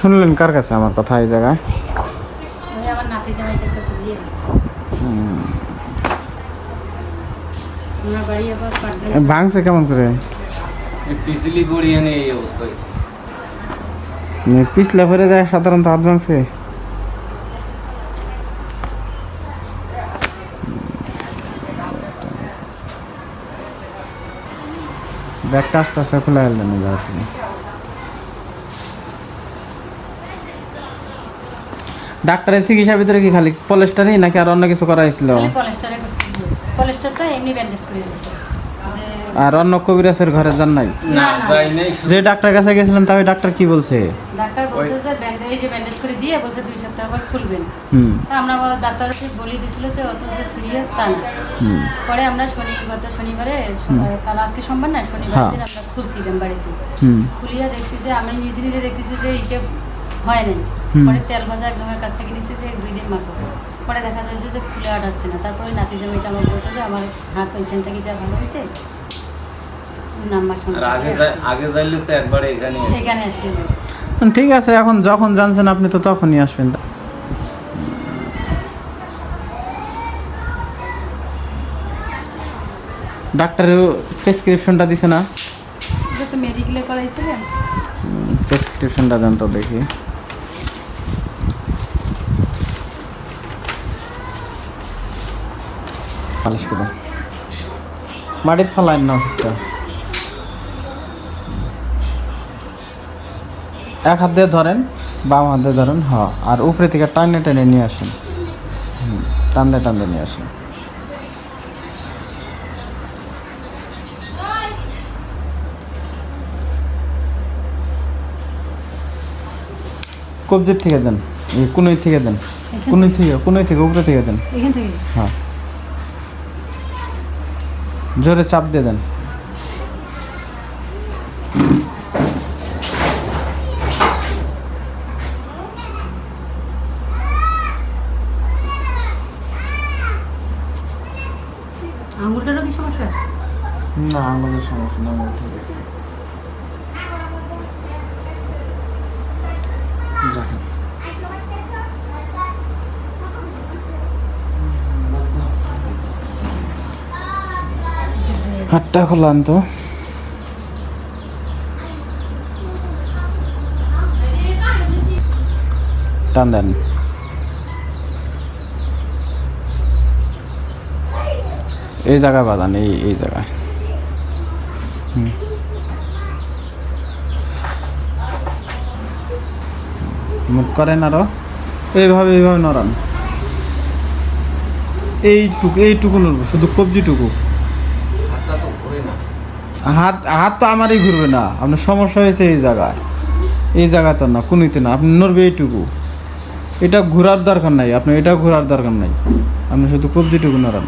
শুনলেন কার কাছে আমার কথা এই জায়গায়? ওই আমার নাতি জামাইদের কাছে দিয়ে আমার বাড়ি আবার পাটগ্রাম। ভাঙছে কেমন করে? পিছলি গড়িয়ে নিয়ে এই অবস্থা হয়েছে। পিছলা ভরে যায় সাধারণত হাত ভাঙছে। ব্যাগটা আস্তে আস্তে খুলে ফেললেন জায়গা থেকে। ডাক্তারের চিকিৎসার ভিতরে কি খালি পলেস্টারই নাকি আর অন্য কিছু করা হয়েছিল? খালি পলেস্টারে করছি। পলেস্টারটা এমনি ব্যান্ডেজ করে দিয়েছে। যে আর অন্য কবিরাজের ঘরে যান নাই? না, যাই নাই। যে ডাক্তার কাছে গেছিলেন তাই ডাক্তার কি বলছে? ডাক্তার বলছে যে ব্যান্ডেজ করে দিয়ে বলছে 2 সপ্তাহ পর খুলবেন। তা আমরা ডাক্তারকে বলে দিয়েছিল যে অত যে সিরিয়াস তা না। পরে আমরা গত শনিবারে কাল আজকে সোমবার না, শনিবার দিন আমরা খুলছিলাম বাড়িতে। খুলিয়া দেখছি যে আমি নিজে দেখতেছি যে এটা হয় নাই। পরে তেল ভাজা একজনের কাছ থেকে নিচ্ছি যে 2 দিন মাখো। পরে দেখা যাচ্ছে যে ফুলে আটাচ্ছে না। তারপরে নাতি জামাইটা আমার বলছে যে আমার হাত ওইখান থেকে যা ভালো হয়েছে নাম্বার আগে যাইলে তো একবারে এখানে আসলে ঠিক আছে, এখন যখন জানছেন আপনি তো তখনই আসবেন। ডাক্তারের প্রেসক্রিপশনটা দিছে না? এটা তো মেডিকেলে করাইছিলেন। প্রেসক্রিপশনটা জান তো দেখি। পালিশ করে মাটির ফলাইন না ওষুধটা। এক হাত দিয়ে ধরেন, বাম হাত দিয়ে ধরেন, হ্যাঁ, আর উপরে থেকে টানে টেনে নিয়ে আসেন। টানতে নিয়ে আসেন। কবজির থেকে দেন, এই কুনুই থেকে দেন, কুনুই থেকে উপরে থেকে দেন। এখান থেকে হ্যাঁ, জোরে চাপ দিয়ে দেন। আঙুলটারও কি সমস্যা? না, আঙুলের সমস্যা না, আঙুল ঠিক আছে। দেখেন হাতটা খোলান তো। টান দেন। এই জায়গায় বাঁধান, এই জায়গায়। মুখ করেন আরো, এইভাবে নড়ান। এইটুকু নড়বো, শুধু কবজিটুকু। হাত তো আমারই ঘুরবে না, আপনার সমস্যা হয়েছে এই জায়গায় তো না, কোনোতে না, আপনি নড়বে এইটুকু। এটা ঘোরার দরকার নাই, আপনার এটা ঘোরার দরকার নাই, আপনি শুধু কবজিটুকু নড়ান।